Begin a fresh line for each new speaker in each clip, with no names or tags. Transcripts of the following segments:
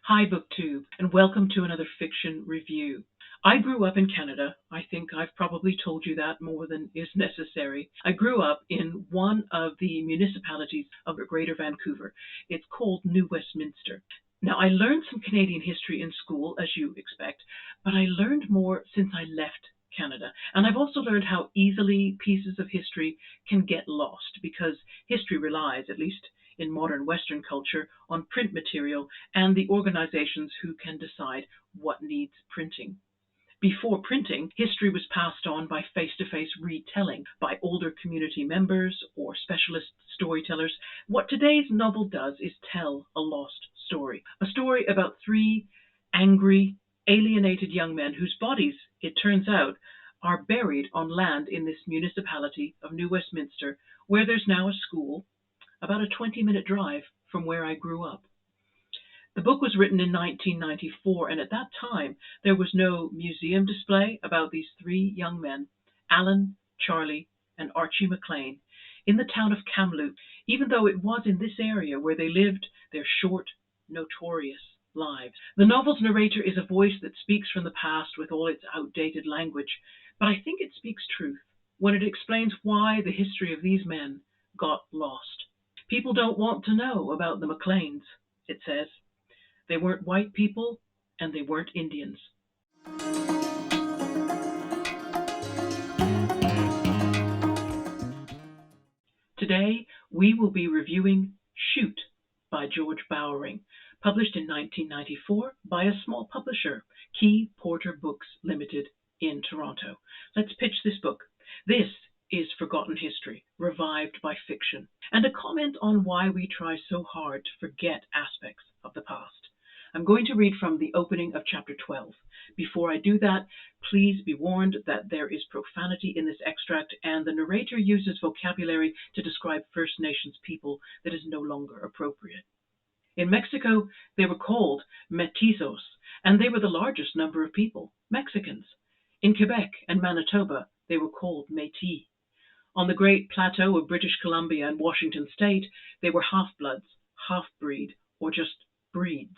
Hi, BookTube, and welcome to another fiction review. I grew up in Canada. I think I've probably told you that more than is necessary. I grew up in one of the municipalities of Greater Vancouver. It's called New Westminster. Now, I learned some Canadian history in school, as you expect, but I learned more since I left Canada. And I've also learned how easily pieces of history can get lost because history relies, at least in modern Western culture, on print material and the organizations who can decide what needs printing. Before printing, history was passed on by face-to-face retelling by older community members or specialist storytellers. What today's novel does is tell a lost a story about three angry, alienated young men whose bodies, it turns out, are buried on land in this municipality of New Westminster, where there's now a school, about a 20-minute drive from where I grew up. The book was written in 1994, and at that time there was no museum display about these three young men, Alan, Charlie, and Archie McLean, in the town of Kamloops, even though it was in this area where they lived their short, notorious lives. The novel's narrator is a voice that speaks from the past with all its outdated language, but I think it speaks truth when it explains why the history of these men got lost. People don't want to know about the McLeans, it says. They weren't white people, and they weren't Indians. Today, we will be reviewing Shoot by George Bowering, published in 1994 by a small publisher, Key Porter Books Limited in Toronto. Let's pitch this book. This is forgotten history, revived by fiction, and a comment on why we try so hard to forget aspects of the past. I'm going to read from the opening of chapter 12. Before I do that, please be warned that there is profanity in this extract, and the narrator uses vocabulary to describe First Nations people that is no longer appropriate. In Mexico, they were called mestizos, and they were the largest number of people, Mexicans. In Quebec and Manitoba, they were called Métis. On the Great Plateau of British Columbia and Washington State, they were half-bloods, half-breed, or just breeds.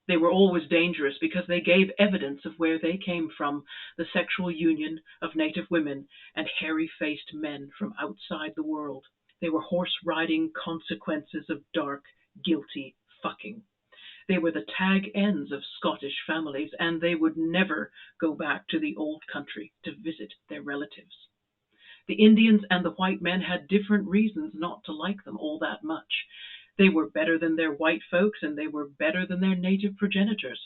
They were always dangerous because they gave evidence of where they came from, the sexual union of native women and hairy-faced men from outside the world. They were horse-riding consequences of dark, guilty fucking. They were the tag ends of Scottish families, and they would never go back to the old country to visit their relatives. The Indians and the white men had different reasons not to like them all that much. They were better than their white folks, and they were better than their native progenitors.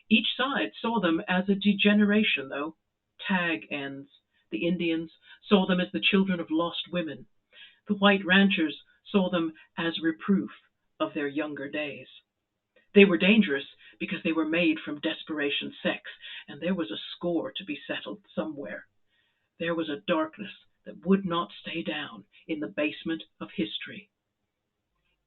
Each side saw them as a degeneration, though. Tag ends. The Indians saw them as the children of lost women. The white ranchers saw them as reproof of their younger days. They were dangerous because they were made from desperation sex, and there was a score to be settled somewhere. There was a darkness that would not stay down in the basement of history.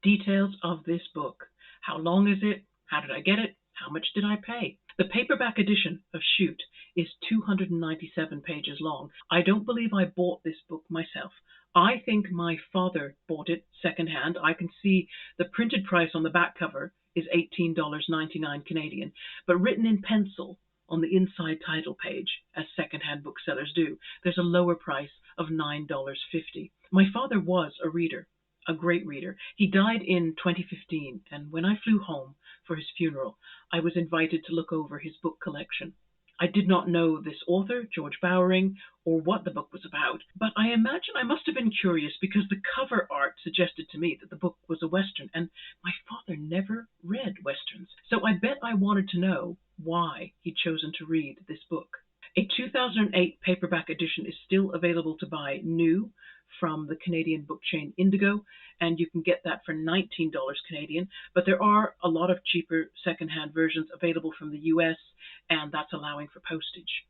Details of this book. How long is it? How did I get it? How much did I pay? The paperback edition of Shoot is 297 pages long. I don't believe I bought this book myself. I think my father bought it secondhand. I can see the printed price on the back cover is $18.99 Canadian, but written in pencil on the inside title page, as secondhand booksellers do, there's a lower price of $9.50. My father was a reader. A great reader. He died in 2015, and when I flew home for his funeral, I was invited to look over his book collection. I did not know this author, George Bowering, or what the book was about, but I imagine I must have been curious because the cover art suggested to me that the book was a Western, and my father never read Westerns, so I bet I wanted to know why he'd chosen to read this book. A 2008 paperback edition is still available to buy new from the Canadian book chain Indigo, and you can get that for $19 Canadian, but there are a lot of cheaper secondhand versions available from the US, and that's allowing for postage.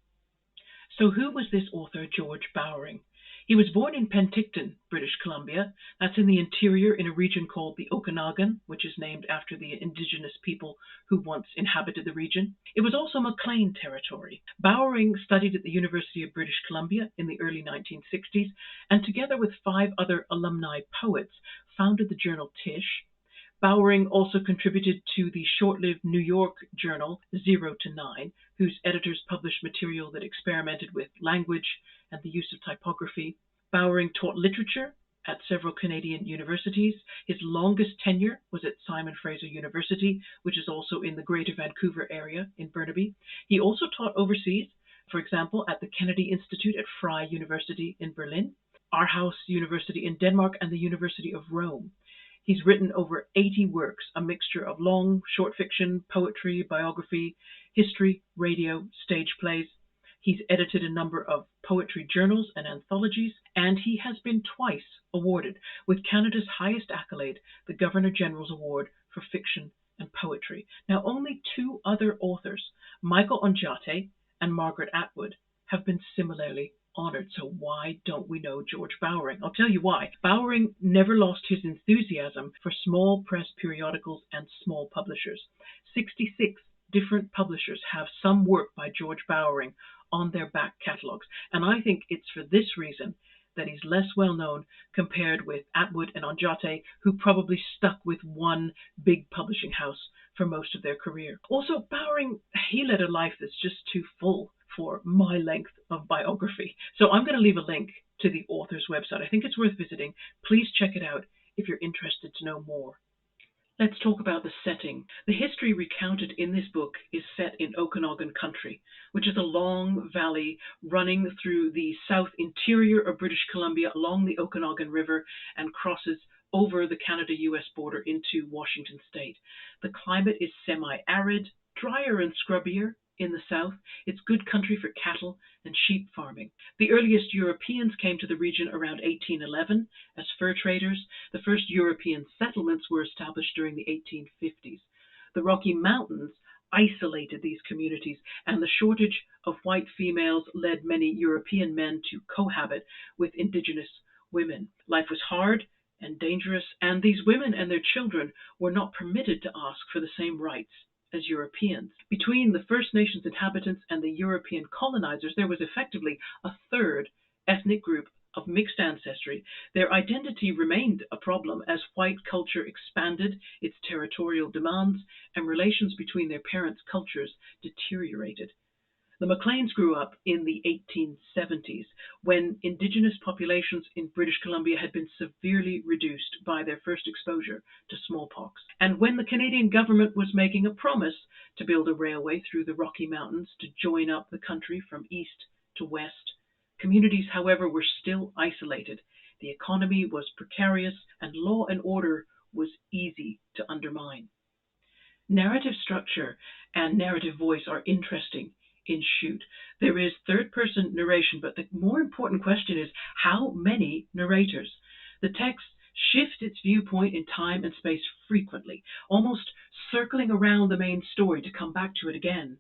So who was this author, George Bowering? He was born in Penticton, British Columbia. That's in the interior in a region called the Okanagan, which is named after the indigenous people who once inhabited the region. It was also McLean territory. Bowering studied at the University of British Columbia in the early 1960s, and together with 5 other alumni poets, founded the journal Tish, Bowering also contributed to the short-lived New York journal 0 to 9, whose editors published material that experimented with language and the use of typography. Bowering taught literature at several Canadian universities. His longest tenure was at Simon Fraser University, which is also in the Greater Vancouver area in Burnaby. He also taught overseas, for example, at the Kennedy Institute at Frye University in Berlin, Aarhus University in Denmark, and the University of Rome. He's written over 80 works, a mixture of long, short fiction, poetry, biography, history, radio, stage plays. He's edited a number of poetry journals and anthologies, and he has been twice awarded with Canada's highest accolade, the Governor-General's Award for Fiction and Poetry. Now, only two other authors, Michael Onjate and Margaret Atwood, have been similarly honored. So why don't we know George Bowering? I'll tell you why. Bowering never lost his enthusiasm for small press periodicals and small publishers. 66 different publishers have some work by George Bowering on their back catalogs, and I think it's for this reason that he's less well known compared with Atwood and Onjate, who probably stuck with one big publishing house for most of their career. Also, Bowering, he led a life that's just too full for my length of biography. So I'm going to leave a link to the author's website. I think it's worth visiting. Please check it out if you're interested to know more. Let's talk about the setting. The history recounted in this book is set in Okanagan country, which is a long valley running through the south interior of British Columbia along the Okanagan River and crosses over the Canada-US border into Washington state. The climate is semi-arid, drier and scrubbier in the south. It's good country for cattle and sheep farming. The earliest Europeans came to the region around 1811 as fur traders. The first European settlements were established during the 1850s. The Rocky Mountains isolated these communities, and the shortage of white females led many European men to cohabit with indigenous women. Life was hard and dangerous, and these women and their children were not permitted to ask for the same rights as Europeans. Between the First Nations inhabitants and the European colonizers, there was effectively a third ethnic group of mixed ancestry. Their identity remained a problem as white culture expanded its territorial demands and relations between their parents' cultures deteriorated. The McLeans grew up in the 1870s, when Indigenous populations in British Columbia had been severely reduced by their first exposure to smallpox, and when the Canadian government was making a promise to build a railway through the Rocky Mountains to join up the country from east to west. Communities, however, were still isolated. The economy was precarious, and law and order was easy to undermine. Narrative structure and narrative voice are interesting in Shoot. There is third-person narration, but the more important question is how many narrators? The text shifts its viewpoint in time and space frequently, almost circling around the main story to come back to it again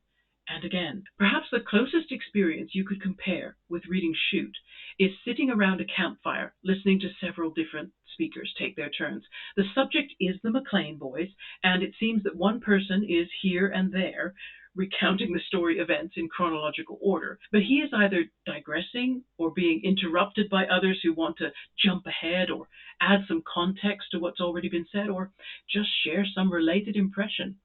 and again. Perhaps the closest experience you could compare with reading Shoot is sitting around a campfire, listening to several different speakers take their turns. The subject is the McLean boys, and it seems that one person is here and there recounting the story events in chronological order, but he is either digressing or being interrupted by others who want to jump ahead or add some context to what's already been said, or just share some related impression.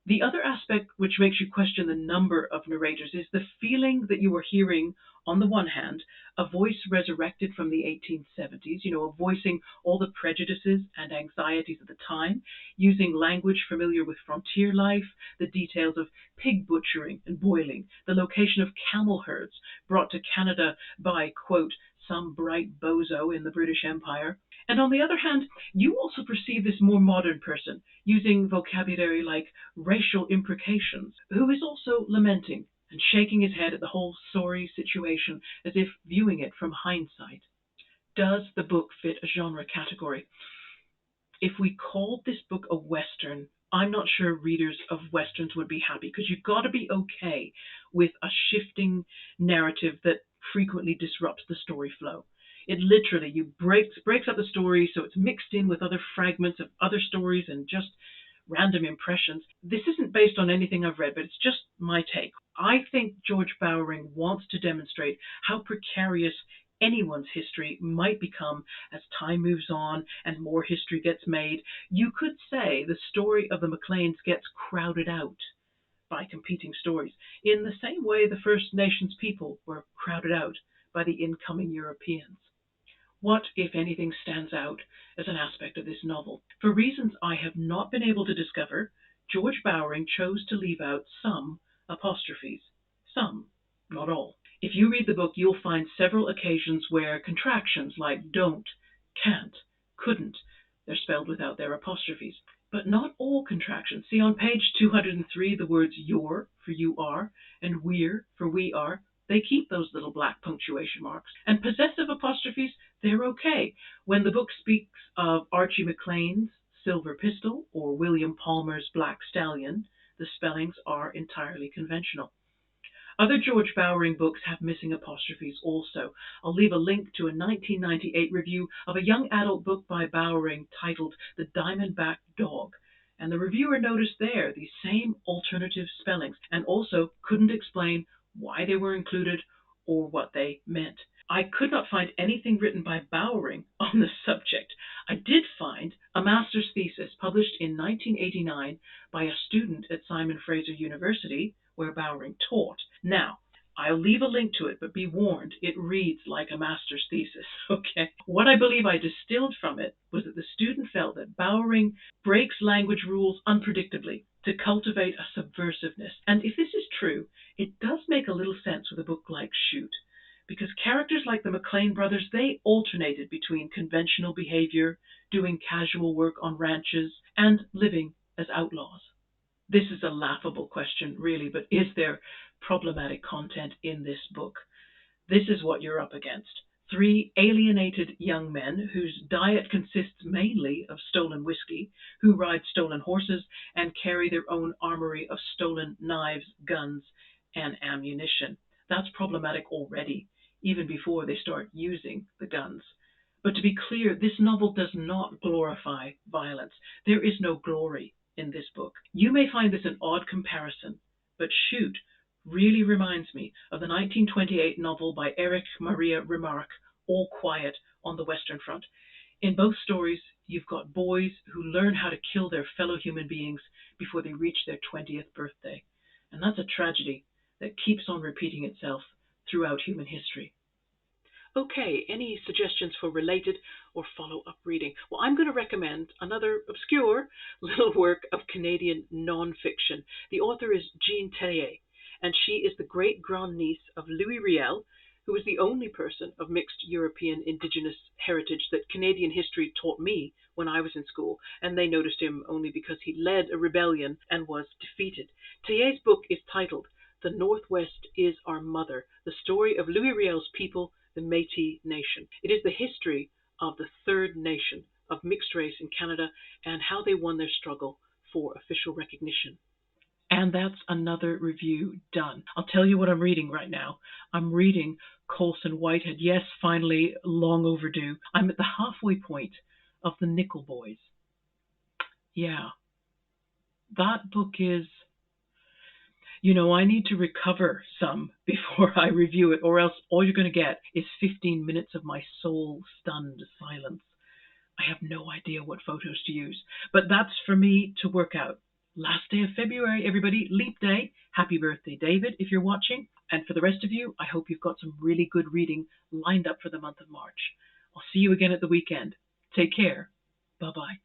The other aspect which makes you question the number of narrators is the feeling that you are hearing, on the one hand, a voice resurrected from the 1870s, voicing all the prejudices and anxieties of the time, using language familiar with frontier life, the details of pig butchering and boiling, the location of camel herds brought to Canada by, quote, some bright bozo in the British Empire. And on the other hand, you also perceive this more modern person using vocabulary like racial imprecations, who is also lamenting and shaking his head at the whole sorry situation as if viewing it from hindsight. Does the book fit a genre category? If we called this book a Western, I'm not sure readers of Westerns would be happy, because you've got to be okay with a shifting narrative that frequently disrupts the story flow. It literally breaks up the story so it's mixed in with other fragments of other stories and just random impressions. This isn't based on anything I've read, but it's just my take. I think George Bowering wants to demonstrate how precarious anyone's history might become as time moves on and more history gets made. You could say the story of the McLeans gets crowded out by competing stories, in the same way the First Nations people were crowded out by the incoming Europeans. What, if anything, stands out as an aspect of this novel? For reasons I have not been able to discover, George Bowering chose to leave out some apostrophes. Some, not all. If you read the book, you'll find several occasions where contractions like don't, can't, couldn't, they're spelled without their apostrophes. But not all contractions. See, on page 203, the words your for you are and we're for we are, they keep those little black punctuation marks. And possessive apostrophes, they're okay. When the book speaks of Archie McLean's silver pistol or William Palmer's black stallion, the spellings are entirely conventional. Other George Bowering books have missing apostrophes also. I'll leave a link to a 1998 review of a young adult book by Bowering titled The Diamondback Dog. And the reviewer noticed there these same alternative spellings and also couldn't explain why they were included or what they meant. I could not find anything written by Bowering on the subject. I did find a master's thesis published in 1989 by a student at Simon Fraser University, where Bowering taught. Now, I'll leave a link to it, but be warned, it reads like a master's thesis, okay? What I believe I distilled from it was that the student felt that Bowering breaks language rules unpredictably to cultivate a subversiveness. And if this is true, it does make a little sense with a book like Shoot, because characters like the McLean brothers, they alternated between conventional behavior, doing casual work on ranches, and living as outlaws. This is a laughable question, really, but is there problematic content in this book? This is what you're up against. 3 alienated young men whose diet consists mainly of stolen whiskey, who ride stolen horses and carry their own armory of stolen knives, guns, and ammunition. That's problematic already, even before they start using the guns. But to be clear, this novel does not glorify violence. There is no glory in this book. You may find this an odd comparison, but Shoot really reminds me of the 1928 novel by Erich Maria Remarque, All Quiet on the Western Front. In both stories, you've got boys who learn how to kill their fellow human beings before they reach their 20th birthday. And that's a tragedy that keeps on repeating itself throughout human history. Okay, any suggestions for related or follow-up reading? Well, I'm going to recommend another obscure little work of Canadian nonfiction. The author is Jean Tellier, and she is the great-grandniece of Louis Riel, who was the only person of mixed European Indigenous heritage that Canadian history taught me when I was in school, and they noticed him only because he led a rebellion and was defeated. Tellier's book is titled The Northwest is Our Mother, the story of Louis Riel's people, the Métis Nation. It is the history of the third nation of mixed race in Canada and how they won their struggle for official recognition. And that's another review done. I'll tell you what I'm reading right now. I'm reading Colson Whitehead. Yes, finally, long overdue. I'm at the halfway point of the Nickel Boys. Yeah, that book is... I need to recover some before I review it, or else all you're going to get is 15 minutes of my soul-stunned silence. I have no idea what photos to use, but that's for me to work out. Last day of February, everybody, Leap Day. Happy birthday, David, if you're watching. And for the rest of you, I hope you've got some really good reading lined up for the month of March. I'll see you again at the weekend. Take care. Bye-bye.